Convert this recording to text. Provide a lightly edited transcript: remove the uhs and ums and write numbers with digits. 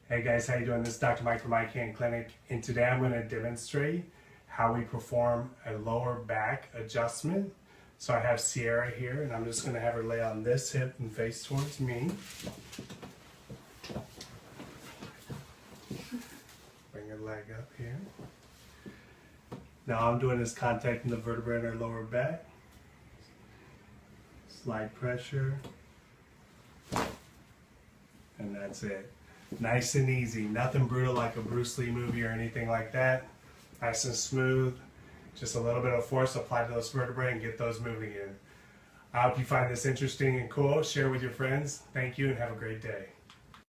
Hey guys, how you doing? This is Dr. Mike from My Can Clinic, and today I'm going to demonstrate how we perform a lower back adjustment. So I have Sierra here, and I'm just going to have her lay on this hip and face towards me. Bring her leg up here. Now all I'm doing is contacting the vertebrae in her lower back. Slight pressure. And that's it. Nice and easy. Nothing brutal like a Bruce Lee movie or anything like that. Nice and smooth. Just a little bit of force applied to those vertebrae and get those moving in. I hope you find this interesting and cool. Share with your friends. Thank you and have a great day.